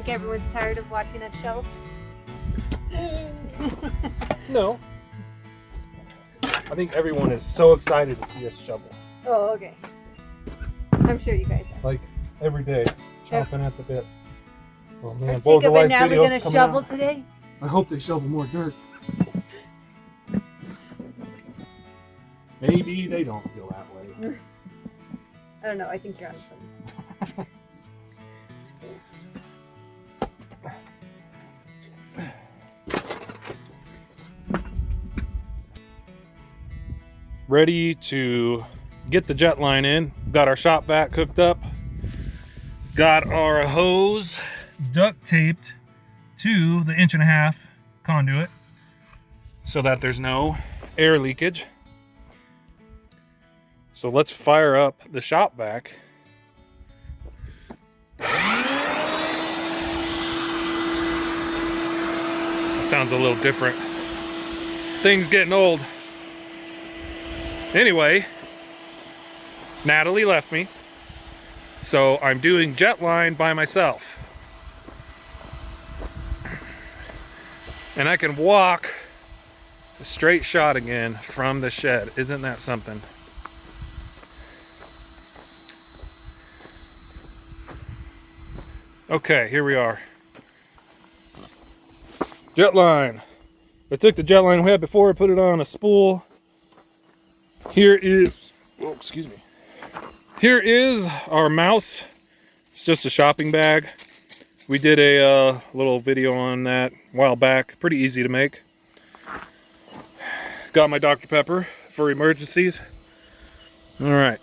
think everyone's tired of watching us show? No. I think everyone is so excited to see us shovel. Oh, okay. I'm sure you guys are. Like every day, chomping at the bit. Oh man, Are Jacob and Natalie videos gonna coming shovel out. today? I hope they shovel more dirt. Maybe they don't feel that way. I don't know. I think you're on some. Ready to get the jet line in. Got our shop vac hooked up. Got our hose duct taped to the 1.5 inch conduit so that there's no air leakage. So let's fire up the shop vac. It sounds a little different. Things getting old. Anyway, Natalie left me, so I'm doing jet line by myself. And I can walk a straight shot again from the shed. Isn't that something? Okay, here we are. Jet line. I took the jet line we had before, I put it on a spool. Here is, oh, excuse me. Here is our mouse. It's just a shopping bag. We did a little video on that a while back. Pretty easy to make. Got my Dr. Pepper for emergencies. All right.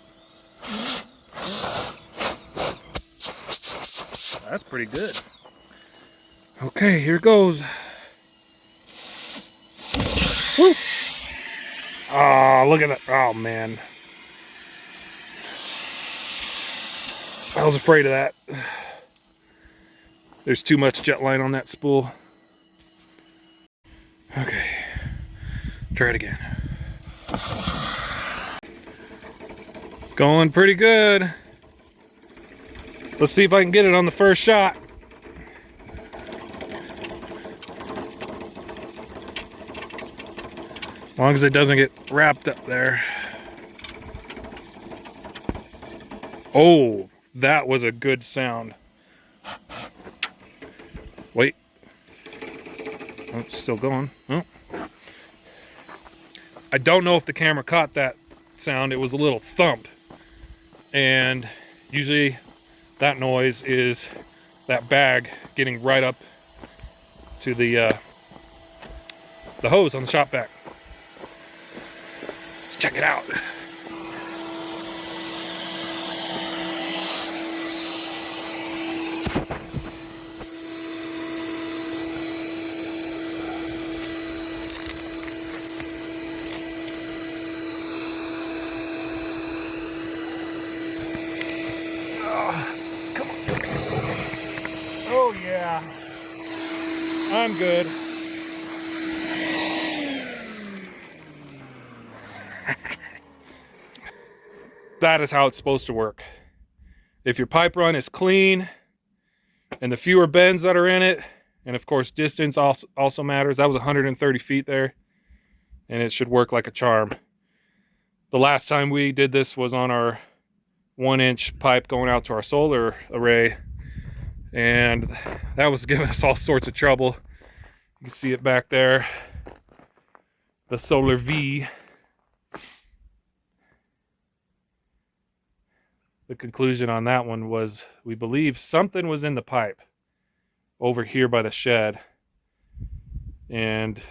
That's pretty good. Okay, here goes. Woo! Oh, look at that. Oh, man. I was afraid of that. There's too much jet line on that spool. Okay. Try it again. Going pretty good. Let's see if I can get it on the first shot. As long as it doesn't get wrapped up there. Oh, that was a good sound. Wait. Oh, it's still going. Oh. I don't know if the camera caught that sound. It was a little thump. And usually that noise is that bag getting right up to the hose on the shop vac. Let's check it out. Come on. Oh yeah. I'm good. That is how it's supposed to work. If your pipe run is clean and the fewer bends that are in it, and of course distance also matters. That was 130 feet there, and it should work like a charm. The last time we did this was on our 1-inch pipe going out to our solar array, and that was giving us all sorts of trouble. You can see it back there, the solar V. The conclusion on that one was we believe something was in the pipe over here by the shed, and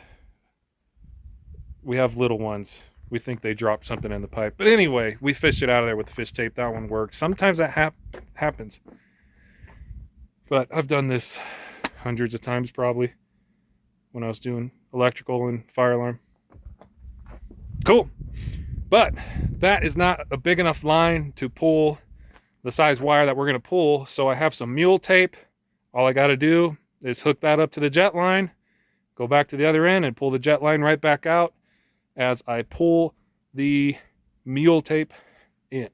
we have little ones. We think they dropped something in the pipe, but anyway, we fished it out of there with the fish tape. That one worked. Sometimes that happens, but I've done this hundreds of times probably when I was doing electrical and fire alarm. Cool. But that is not a big enough line to pull the size wire that we're going to pull. So I have some Mule tape. All I got to do is hook that up to the jet line, go back to the other end and pull the jet line right back out as I pull the Mule tape in.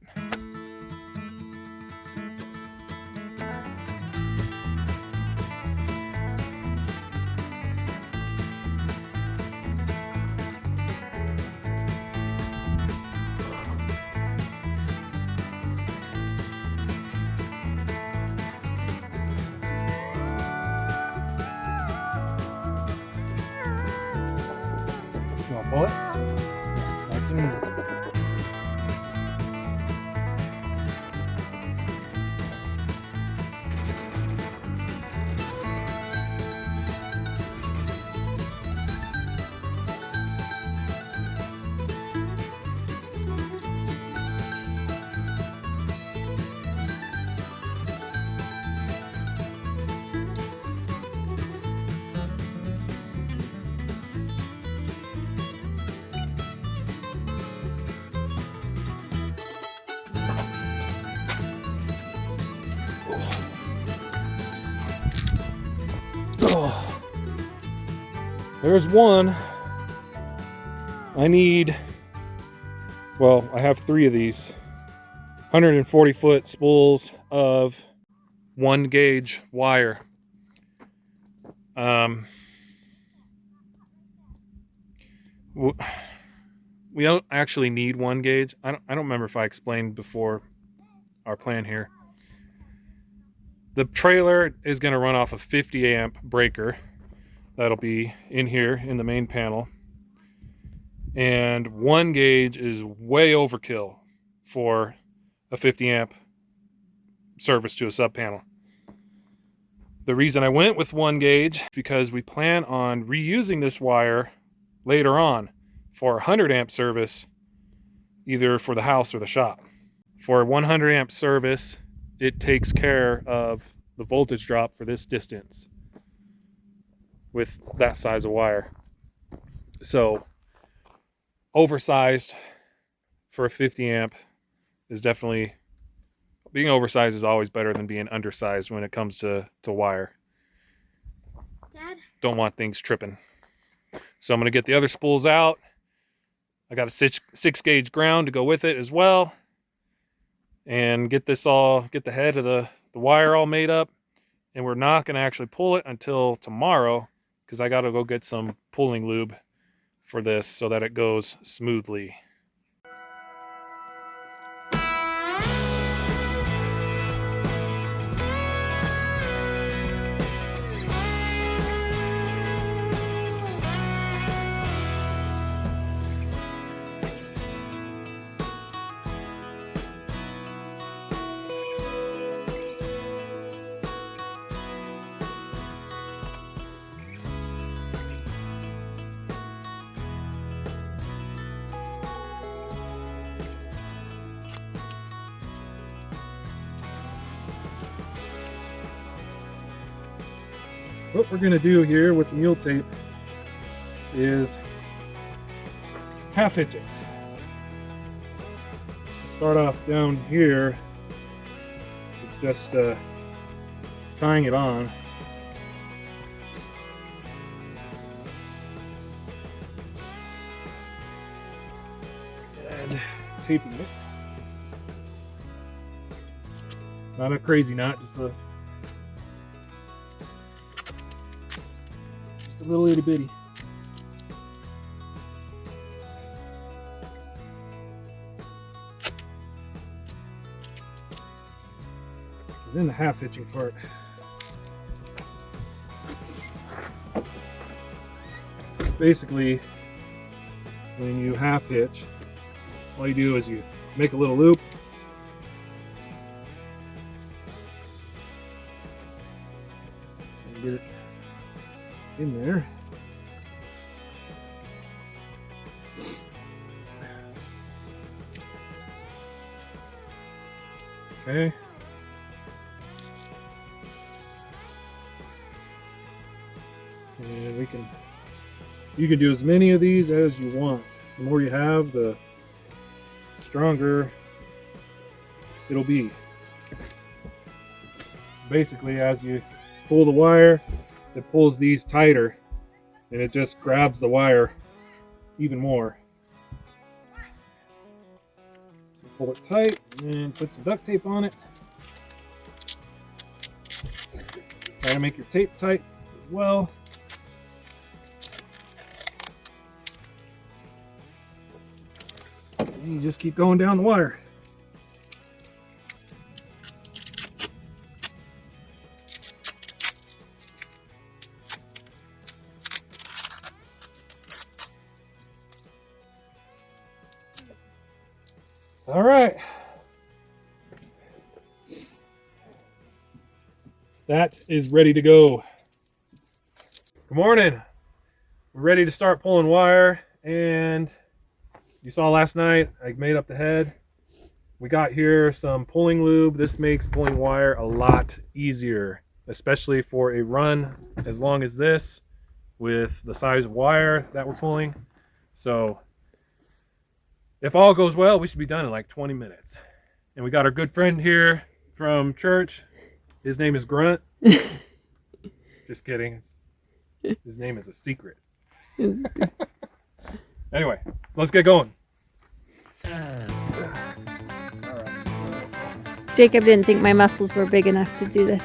Pull it. Nice and easy. Oh. There's one. I need, well, I have 3 of these 140 foot spools of 1 gauge wire. We don't actually need 1 gauge. I don't remember if I explained before our plan here. The trailer is going to run off a 50 amp breaker. That'll be in here in the main panel. And 1 gauge is way overkill for a 50 amp service to a sub panel. The reason I went with 1 gauge because we plan on reusing this wire later on for a 100 amp service, either for the house or the shop. For a 100 amp service, it takes care of the voltage drop for this distance with that size of wire. So oversized for a 50 amp is definitely, being oversized is always better than being undersized when it comes to wire. Dad? Don't want things tripping. So I'm going to get the other spools out. I got a 6 gauge ground to go with it as well. And get the head of the wire all made up. And we're not going to actually pull it until tomorrow because I got to go get some pulling lube for this so that it goes smoothly. What we're going to do here with the mule tape is half hitch it. Start off down here with just tying it on. And taping it. Not a crazy knot, just a little itty bitty. And then the half hitching part. Basically, when you half hitch, all you do is you make a little loop. And get it in there. Okay. And you can do as many of these as you want. The more you have, the stronger it'll be. Basically, as you pull the wire, it pulls these tighter and it just grabs the wire even more. Pull it tight and put some duct tape on it. Try to make your tape tight as well. And you just keep going down the wire. All right. That is ready to go. Good morning. We're ready to start pulling wire, and you saw last night I made up the head. We got here some pulling lube. This makes pulling wire a lot easier, especially for a run as long as this with the size of wire that we're pulling. So if all goes well, we should be done in like 20 minutes. And we got our good friend here from church. His name is Grunt. Just kidding. His name is a secret. Anyway, so let's get going. Jacob didn't think my muscles were big enough to do this.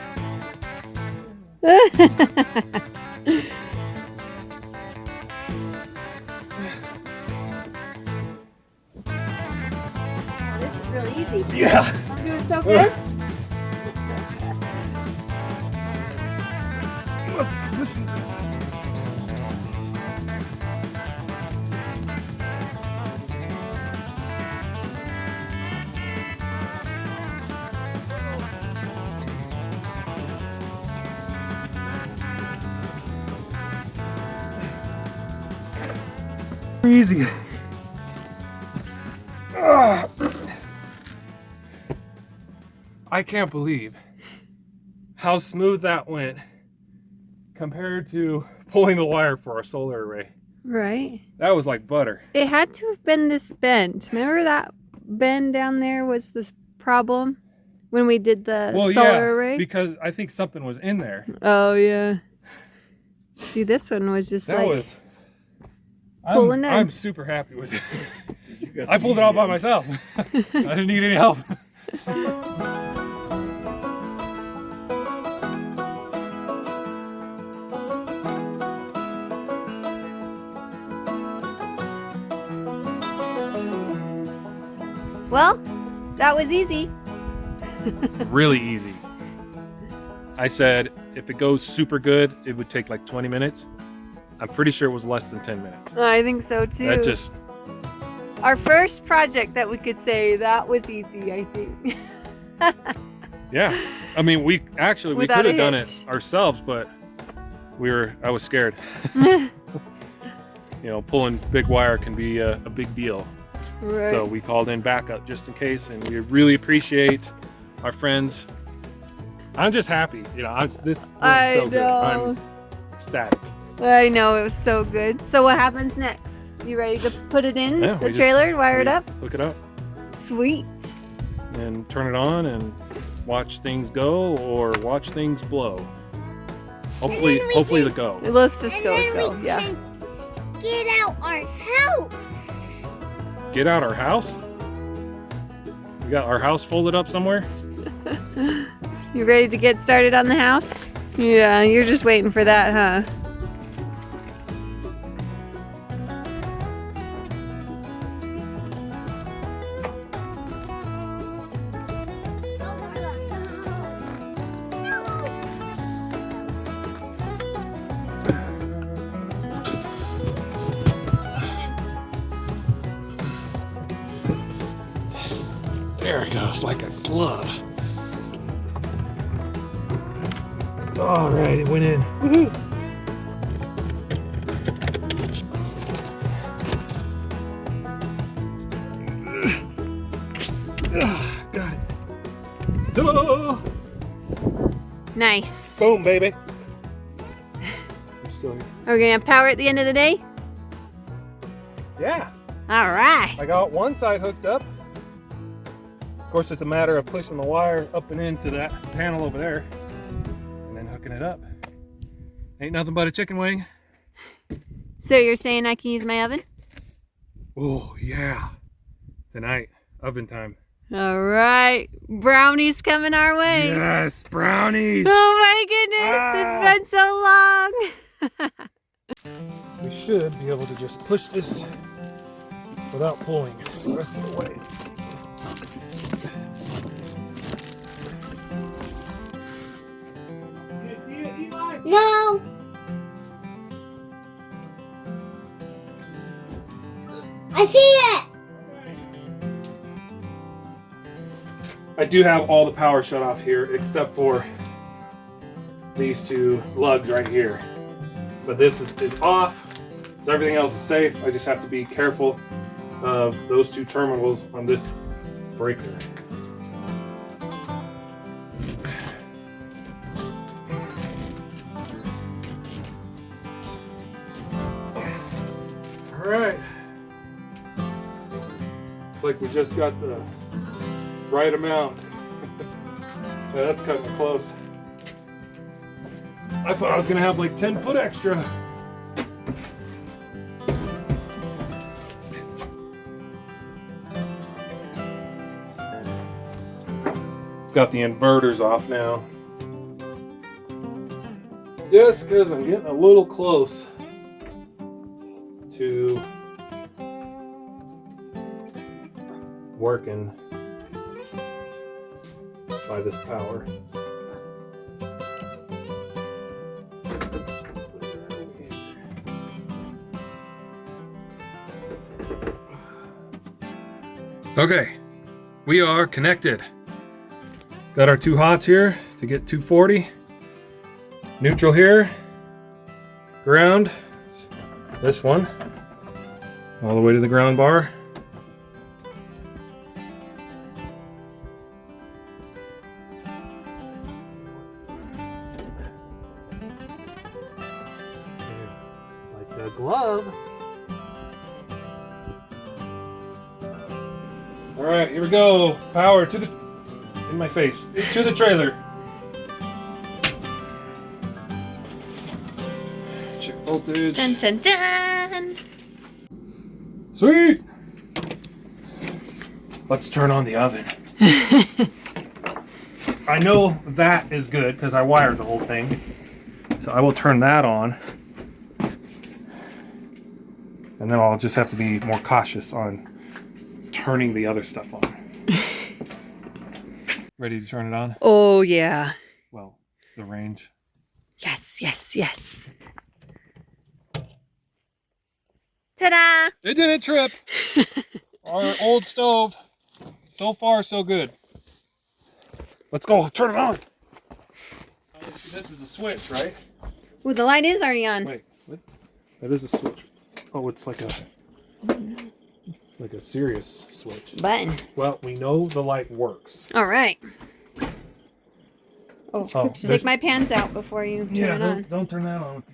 This is really easy. Yeah. I'm doing so good. Easy. I can't believe how smooth that went compared to pulling the wire for our solar array. Right. That was like butter. It had to have been this bend. Remember that bend down there was this problem when we did the solar array? Because I think something was in there. Oh, yeah. See, this one was just That like was... pulling in. I'm super happy with it. I pulled it all by myself. I didn't need any help. Well, that was easy. Really easy. I said if it goes super good, it would take like 20 minutes. I'm pretty sure it was less than 10 minutes. I think so too. That just... Our first project that we could say that was easy, I think. Yeah. I mean, we could Without a have done it hitch. ourselves, but I was scared. You know, pulling big wire can be a big deal. Right. So we called in backup just in case, and we really appreciate our friends. I'm just happy. You know, I so good. know. I'm ecstatic. I know, it was so good. So what happens next? You ready to put it in Yeah, the we just- trailer, wire it we up? Hook it up Sweet. and turn it on and watch things go or watch things blow. Hopefully the go. Let's just And go then with go. we Yeah. can get out our house. Get out our house? We got our house folded up somewhere? You ready to get started on the house? Yeah, you're just waiting for that, huh? There it goes, like a glove. All right, it went in. Woohoo! Got it. Ta-da! Nice. Boom, baby. I'm still here. Are we gonna have power at the end of the day? Yeah, All right. I got one side hooked up. Of course, it's a matter of pushing the wire up and into that panel over there and then hooking it up. Ain't nothing but a chicken wing. So you're saying I can use my oven? Oh, yeah. Tonight, oven time. All right. Brownies coming our way. Yes, brownies. Oh my goodness, it's been so long. We should be able to just push this without pulling the rest of the way. You see it, Eli? No. I see it. I do have all the power shut off here except for these two lugs right here. But this is off, so everything else is safe. I just have to be careful of those two terminals on this breaker. All right. Looks like we just got the right amount. Yeah, that's cutting it close. I thought I was gonna have like 10 foot extra. Got the inverters off now. Just because I'm getting a little close to working by this power. Okay, we are connected. Got our two hots here to get 240. Neutral here. Ground. This one. All the way to the ground bar. Like the glove. All right, here we go. Power to the, in my face, to the trailer. Check voltage. Dun dun dun. Sweet. Let's turn on the oven. I know that is good because I wired the whole thing. So I will turn that on. And then I'll just have to be more cautious on turning the other stuff on. Ready to turn it on? Oh, yeah. Well, the range. Yes, yes, yes. Ta-da! It didn't trip. Our old stove. So far, so good. Let's go. Turn it on. This is a switch, right? Ooh, the light is already on. Wait, what? That is a switch. Oh, it's like a... It's like a serious switch. Button. Well, we know the light works. All right. Oh, Oh, take my pans out before you turn it on. Don't turn that on with the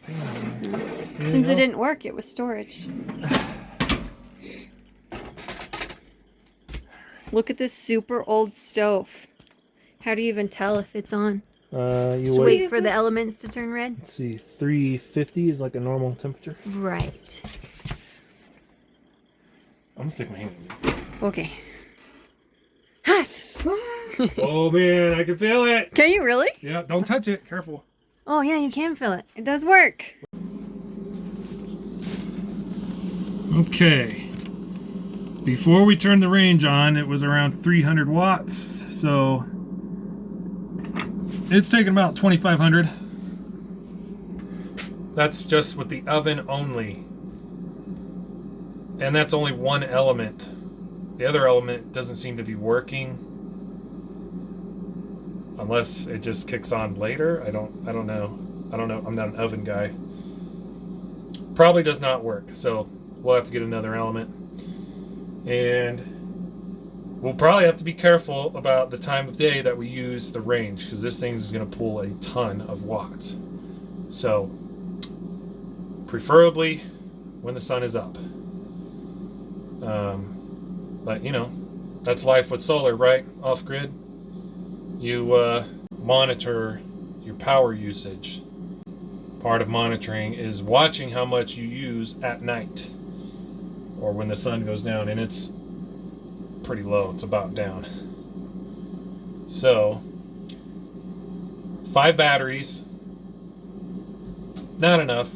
pan. Since it didn't work, it was storage. Look at this super old stove. How do you even tell if it's on? You Just wait for the elements to turn red. Let's see, 350 is like a normal temperature. Right. I'm gonna stick my hand in. Okay. Hot. Oh man, I can feel it. Can you really? Yeah, don't touch it. Careful. Oh yeah, you can feel it. It does work. Okay. Before we turned the range on, it was around 300 watts. So it's taking about 2,500. That's just with the oven only. And that's only one element. The other element doesn't seem to be working. Unless it just kicks on later. I don't know. I'm not an oven guy. Probably does not work. So we'll have to get another element. And we'll probably have to be careful about the time of day that we use the range, because this thing is going to pull a ton of watts. So preferably when the sun is up. But you know, that's life with solar, right? Off grid. You monitor your power usage. Part of monitoring is watching how much you use at night or when the sun goes down, and it's pretty low. It's about down. So 5 batteries, not enough,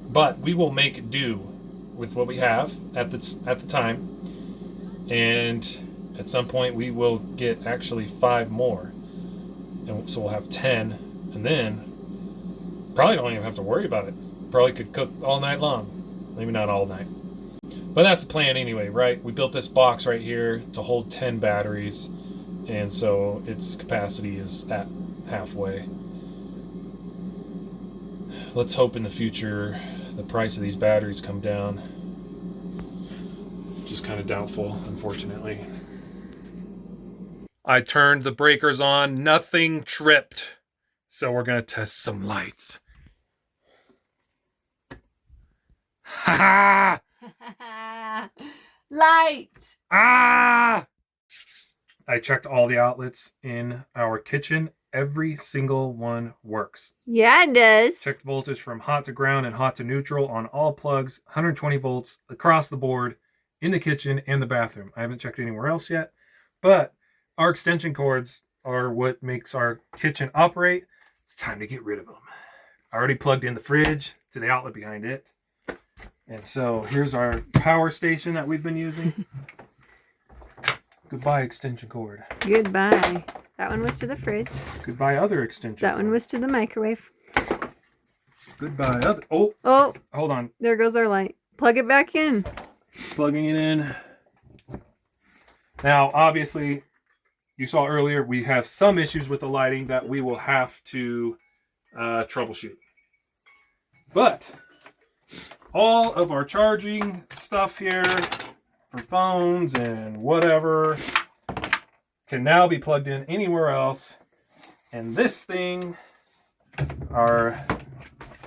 but we will make do with what we have at the time, and at some point we will get actually 5 more, and so we'll have 10, and then probably don't even have to worry about it. Probably could cook all night long. Maybe not all night, but that's the plan anyway, right? We built this box right here to hold 10 batteries, and so its capacity is at halfway. Let's hope in the future the price of these batteries come down. Just kind of doubtful, unfortunately. I turned the breakers on, nothing tripped. So we're going to test some lights. Ha ha! Light! Ah! I checked all the outlets in our kitchen. Every single one works. Yeah, it does. Checked voltage from hot to ground and hot to neutral on all plugs. 120 volts across the board in the kitchen and the bathroom. I haven't checked anywhere else yet. But our extension cords are what makes our kitchen operate. It's time to get rid of them. I already plugged in the fridge to the outlet behind it. And so here's our power station that we've been using. Goodbye, extension cord. Goodbye. That one was to the fridge. Goodbye, other extension That cord. one was to the microwave. Goodbye, other... Oh, hold on. There goes our light. Plug it back in. Plugging it in. Now, obviously, you saw earlier, we have some issues with the lighting that we will have to troubleshoot. But all of our charging stuff here for phones and whatever can now be plugged in anywhere else. And this thing, our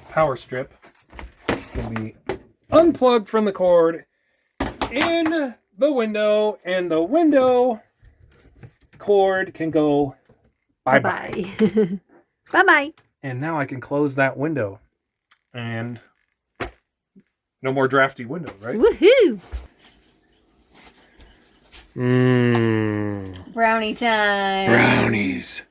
power strip, can be unplugged from the cord in the window, and the window cord can go bye-bye. Bye-bye. And now I can close that window. And no more drafty window, right? Woohoo! Mmm. Brownie time. Brownies.